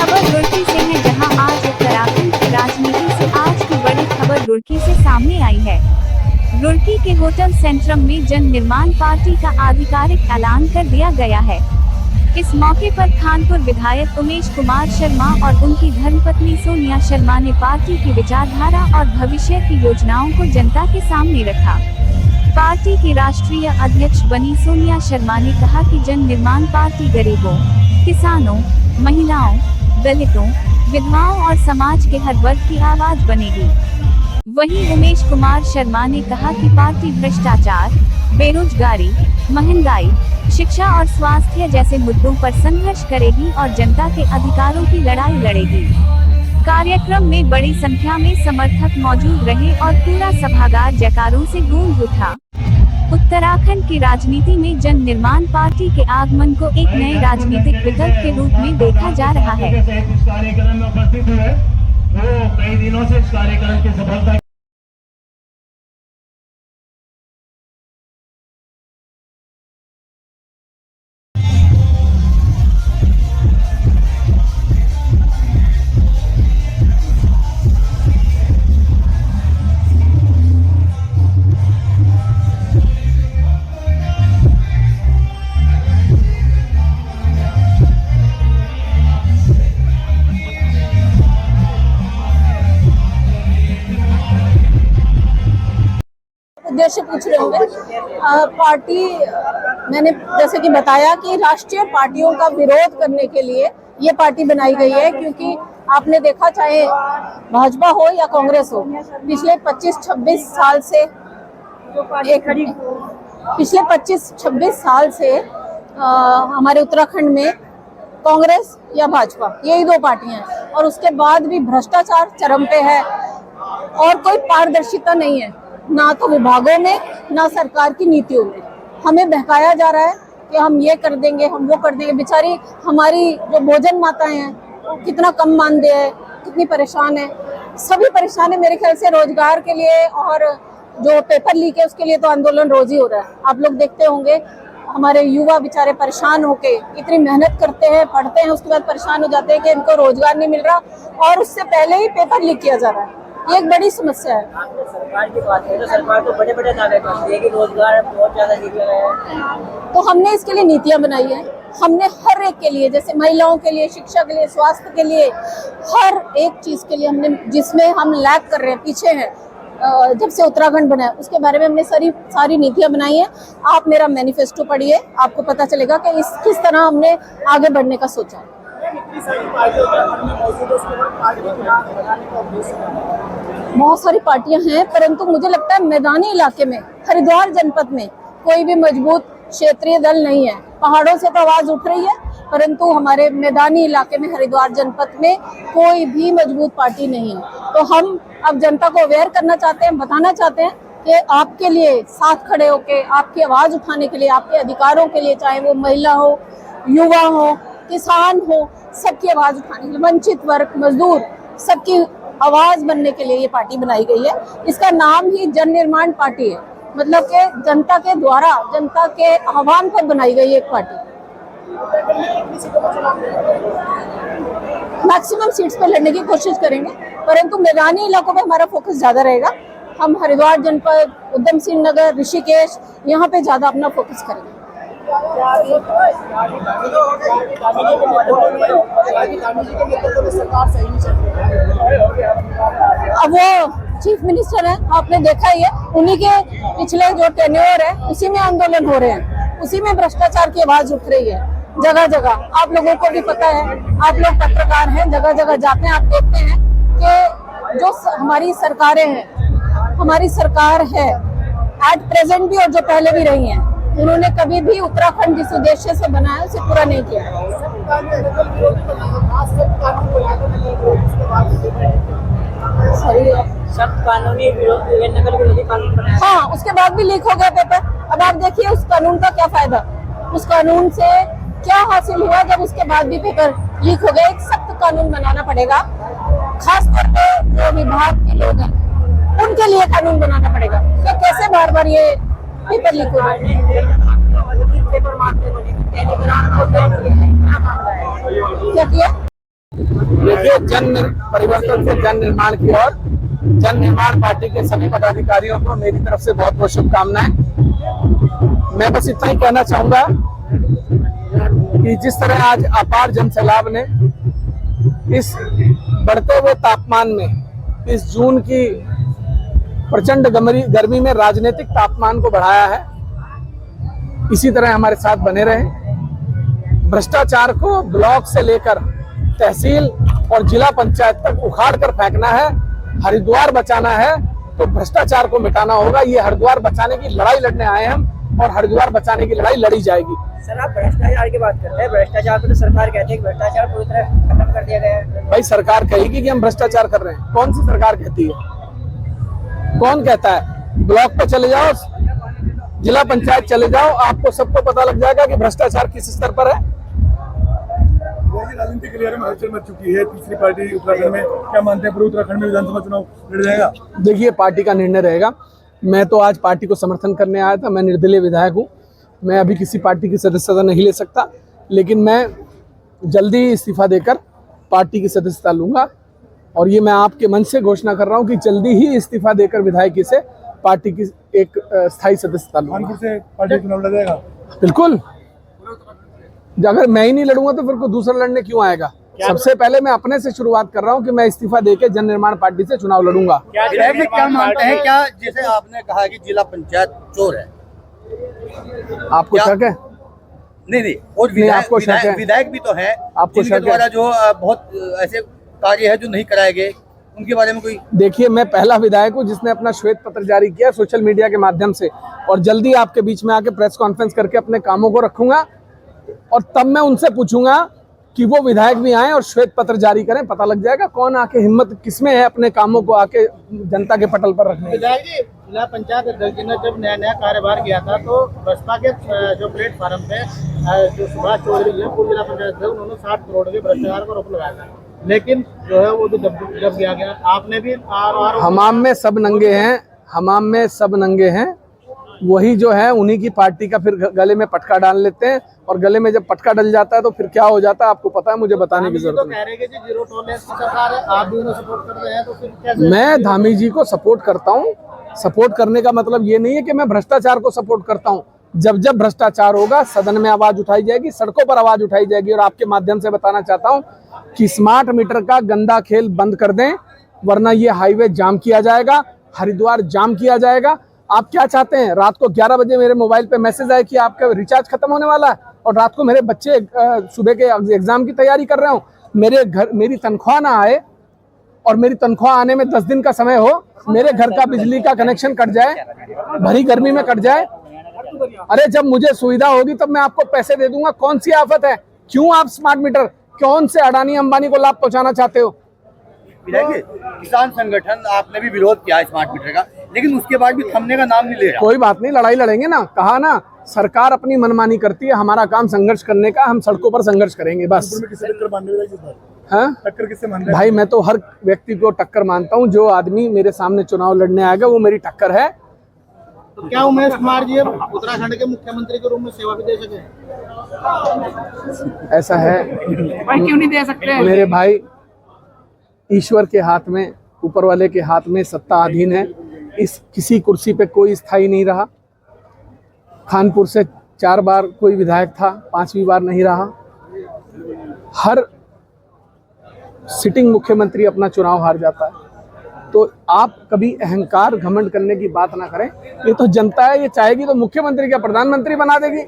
खबर रुड़की से है, जहां आज उत्तराखंड की राजनीति से आज की बड़ी खबर रुड़की से सामने आई है। रुड़की के होटल सेंट्रम में जन निर्माण पार्टी का आधिकारिक ऐलान कर दिया गया है। इस मौके पर खानपुर विधायक उमेश कुमार शर्मा और उनकी धर्मपत्नी सोनिया शर्मा ने पार्टी की विचारधारा और भविष्य की योजनाओं को जनता के सामने रखा। पार्टी की राष्ट्रीय अध्यक्ष बनी सोनिया शर्मा ने कहा कि जन निर्माण पार्टी गरीबों, किसानों, महिलाओं, दलितों, विधवाओं और समाज के हर वर्ग की आवाज बनेगी। वहीं उमेश कुमार शर्मा ने कहा कि पार्टी भ्रष्टाचार, बेरोजगारी, महंगाई, शिक्षा और स्वास्थ्य जैसे मुद्दों पर संघर्ष करेगी और जनता के अधिकारों की लड़ाई लड़ेगी। कार्यक्रम में बड़ी संख्या में समर्थक मौजूद रहे और पूरा सभागार जयकारों से गूंज उठा। उत्तराखंड की राजनीति में जन निर्माण पार्टी के आगमन को एक नए राजनीतिक विकल्प के रूप में देखा जा रहा है। कार्यक्रम में उपस्थित हुए वो कई दिनों से इस कार्यक्रम की सफलता उद्देश्य पूछ रहे होंगे। पार्टी मैंने जैसे कि बताया कि राष्ट्रीय पार्टियों का विरोध करने के लिए ये पार्टी बनाई गई है, क्योंकि आपने देखा चाहे भाजपा हो या कांग्रेस हो, पिछले 25-26 साल से हमारे उत्तराखंड में कांग्रेस या भाजपा यही दो पार्टियां हैं, और उसके बाद भी भ्रष्टाचार चरम पे है और कोई पारदर्शिता नहीं है, ना तो विभागों में ना सरकार की नीतियों में। हमें बहकाया जा रहा है कि हम ये कर देंगे, हम वो कर देंगे। बेचारी हमारी जो भोजन माताएं हैं वो कितना कम मानदेय है, कितनी परेशान है। सभी परेशान है मेरे ख्याल से रोजगार के लिए, और जो पेपर लीक है उसके लिए तो आंदोलन रोज ही हो रहा है। आप लोग देखते होंगे हमारे युवा बेचारे परेशान होके इतनी मेहनत करते हैं, पढ़ते हैं, उसके बाद परेशान हो जाते हैं कि इनको रोजगार नहीं मिल रहा, और उससे पहले ही पेपर लीक किया जा रहा है। ये एक बड़ी समस्या है। आपने सरकार की बात की तो सरकार तो बड़े दावे करती है कि रोजगार बहुत ज्यादा दिख रहा है, तो हमने इसके लिए नीतियां बनाई है। हमने हर एक के लिए, जैसे महिलाओं के लिए, शिक्षा के लिए, स्वास्थ्य के लिए, हर एक चीज के लिए हमने, जिसमें हम लैग कर रहे हैं, पीछे हैं जब से उत्तराखंड बना है, उसके बारे में हमने सारी नीतियां बनाई है। आप मेरा मैनिफेस्टो पढ़िए, आपको पता चलेगा कि किस तरह हमने आगे बढ़ने का सोचा है। बहुत सारी पार्टियां हैं, परंतु मुझे लगता है मैदानी इलाके में, हरिद्वार जनपद में कोई भी मजबूत क्षेत्रीय दल नहीं है। पहाड़ों से तो आवाज उठ रही है, परंतु हमारे मैदानी इलाके में, हरिद्वार जनपद में कोई भी मजबूत पार्टी नहीं है। तो हम अब जनता को अवेयर करना चाहते हैं, बताना चाहते हैं कि आपके लिए साथ खड़े होके, आपकी आवाज उठाने के लिए, आपके अधिकारों के लिए, चाहे वो महिला हो, युवा हो, किसान हो, सबकी आवाज उठाने के लिए, वंचित वर्ग, मजदूर, सबकी आवाज बनने के लिए ये पार्टी बनाई गई है। इसका नाम ही जन निर्माण पार्टी है, मतलब कि जनता के द्वारा, जनता के आह्वान पर बनाई गई एक पार्टी। मैक्सिमम सीट्स पर लड़ने की कोशिश करेंगे, परंतु मैदानी इलाकों में हमारा फोकस ज्यादा रहेगा। हम हरिद्वार जनपद, उधम सिंह नगर, ऋषिकेश, यहाँ पे ज्यादा अपना फोकस करेंगे। अब वो चीफ मिनिस्टर है, आपने देखा ही है, उन्हीं के पिछले जो टेन्योर है उसी में आंदोलन हो रहे हैं, उसी में भ्रष्टाचार की आवाज उठ रही है जगह जगह। आप लोगों को भी पता है, आप लोग पत्रकार हैं, जगह जगह जाते हैं, आप देखते हैं कि जो हमारी सरकारें हैं, हमारी सरकार है एट प्रेजेंट भी और जो पहले भी रही हैं, उन्होंने कभी भी उत्तराखंड जिस उद्देश्य से बनाया उसे पूरा नहीं किया। सब कानूनी नकल विरोधी कानून बनाया। हाँ, उसके बाद भी लीक हो गया पेपर। अब आप देखिए उस कानून का क्या फायदा, उस कानून से क्या हासिल हुआ जब उसके बाद भी पेपर लीक हो गए। एक सख्त कानून बनाना पड़ेगा, खास तौर पे जो विभाग के लोग हैं उनके लिए कानून बनाना पड़ेगा कि कैसे बार बार ये पेपर लीक हो रहा है। क्या किया? देखिए, परिवर्तन से जन निर्माण की ओर जन निर्माण पार्टी के सभी पदाधिकारियों को मेरी तरफ से बहुत बहुत शुभकामनाएं। मैं बस इतना ही कहना चाहूंगा कि जिस तरह आज अपार जन सैलाब ने इस बढ़ते हुए तापमान में, इस जून की प्रचंड गर्मी में राजनीतिक तापमान को बढ़ाया है, इसी तरह हमारे साथ बने रहें। भ्रष्टाचार को ब्लॉक से लेकर तहसील और जिला पंचायत तक उखाड़ कर फेंकना है। हरिद्वार बचाना है तो भ्रष्टाचार को मिटाना होगा। ये हरिद्वार बचाने की लड़ाई लड़ने आए हम और हरिद्वार बचाने की लड़ाई लड़ी जाएगी। सर, आप भ्रष्टाचार की बात करते हैं, भ्रष्टाचार को तो सरकार कहती है कि भ्रष्टाचार पूरी तरह खत्म कर दिया गया है। भाई, सरकार कहेगी कि हम भ्रष्टाचार कर रहे हैं? कौन सी सरकार कहती है? कौन कहता है? ब्लॉक पे चले जाओ, जिला पंचायत चले जाओ, आपको सबको पता लग जाएगा कि भ्रष्टाचार किस स्तर पर है। राजनीति के लिए हलचल मच चुकी है तीसरी पार्टी उत्तराखंड में, क्या मानते हैं पूरे उत्तराखंड में विधानसभा चुनाव लड़ जाएगा? देखिए, पार्टी का निर्णय रहेगा। मैं तो आज पार्टी को समर्थन करने आया था। मैं निर्दलीय विधायक हूँ, मैं अभी किसी पार्टी की सदस्यता नहीं ले सकता, लेकिन मैं जल्दी ही इस्तीफा देकर पार्टी की सदस्यता लूंगा। और ये मैं आपके मन से घोषणा कर रहा हूँ कि जल्दी ही इस्तीफा देकर विधायकी से पार्टी की एक स्थायी सदस्यता लूंगा। कानपुर से पार्टी चुनाव लड़ जाएगा? बिल्कुल। अगर मैं ही नहीं लड़ूंगा तो फिर कोई दूसरा लड़ने क्यों आएगा? सबसे पहले मैं अपने से शुरुआत कर रहा हूं कि मैं इस्तीफा देके जन निर्माण पार्टी से चुनाव लड़ूंगा। क्या मानते हैं? क्या जैसे आपने कहा कि जिला पंचायत चोर है, आपको शक है? नहीं, और विधायक भी तो है आपको जिनके द्वारा जो बहुत ऐसे कार्य है जो नहीं कराए गए, उनके बारे में कोई? देखिए, मैं पहला विधायक हूं जिसने अपना श्वेत पत्र जारी किया सोशल मीडिया के माध्यम से, और जल्दी आपके बीच में आके प्रेस कॉन्फ्रेंस करके अपने कामों को रखूंगा और तब मैं उनसे पूछूंगा कि वो विधायक भी आए और श्वेत पत्र जारी करें। पता लग जाएगा कौन आके हिम्मत किसमें है अपने कामों को आके जनता के पटल पर रखने। विधायक जी, जिला पंचायत अध्यक्ष ने जब नया कार्यभार किया था तो बसपा के जो प्लेटफार्म पे जो सुभाष चौधरी है पूर्व जिला पंचायत अध्यक्ष, उन्होंने 60 करोड़ के भ्रष्टाचार पर रोक लगाया था, लेकिन जो है वो भी जब दिया गया। आपने भी हमाम में सब नंगे हैं, हमाम में सब नंगे हैं। वही जो है उन्हीं की पार्टी का फिर गले में पटका डाल लेते हैं, और गले में जब पटका डल जाता है तो फिर क्या हो जाता है आपको पता है, मुझे बताने की जरूरत नहीं। जीरो टॉलरेंस की सरकार है, आप भी उन्हें सपोर्ट कर रहे हैं, तो फिर कैसे? मैं धामी जी को सपोर्ट करता हूँ। सपोर्ट करने का मतलब ये नहीं है कि मैं भ्रष्टाचार को सपोर्ट करता हूँ। जब जब भ्रष्टाचार होगा सदन में आवाज उठाई जाएगी, सड़कों पर आवाज उठाई जाएगी। और आपके माध्यम से बताना चाहता हूँ कि स्मार्ट मीटर का गंदा खेल बंद कर दें, वरना ये हाईवे जाम किया जाएगा, हरिद्वार जाम किया जाएगा। आप क्या चाहते हैं? रात को 11 बजे मेरे मोबाइल पे मैसेज आए कि आपका रिचार्ज खत्म होने वाला है, और रात को मेरे बच्चे सुबह के एग्जाम की तैयारी कर रहे हो, मेरे घर मेरी तनख्वाह ना आए और मेरी तनख्वाह आने में 10 दिन का समय हो, मेरे घर का बिजली का कनेक्शन कट जाए, भरी गर्मी में कट जाए। अरे जब मुझे सुविधा होगी तब मैं आपको पैसे दे दूंगा। कौन सी आफत है? क्यों आप स्मार्ट मीटर, कौन से अडानी अंबानी को लाभ पहुंचाना चाहते हो? किसान संगठन आपने भी विरोध किया स्मार्ट मीटर का, लेकिन उसके बाद भी थमने का नाम नहीं ले रहा। कोई बात नहीं, लड़ाई लड़ेंगे ना। कहा ना, सरकार अपनी मनमानी करती है, हमारा काम संघर्ष करने का, हम सड़कों पर संघर्ष करेंगे बस। टक्कर किससे मान रहे हैं? भाई, मैं तो हर व्यक्ति को टक्कर मानता हूँ। जो आदमी मेरे सामने चुनाव लड़ने आएगा वो मेरी टक्कर है। तो क्या उमेश कुमार जी उत्तराखंड के मुख्यमंत्री के रूप में सेवा भी दे सके? ऐसा है भाई, क्यों नहीं दे सकते? मेरे भाई, ईश्वर के हाथ में, ऊपर वाले के हाथ में सत्ता अधीन है। इस किसी कुर्सी पे कोई स्थायी नहीं रहा। खानपुर से 4 बार कोई विधायक था, 5वीं बार नहीं रहा। हर सिटिंग मुख्यमंत्री अपना चुनाव हार जाता है। तो आप कभी अहंकार घमंड करने की बात ना करें। ये तो जनता है, ये चाहेगी तो मुख्यमंत्री क्या प्रधानमंत्री बना देगी।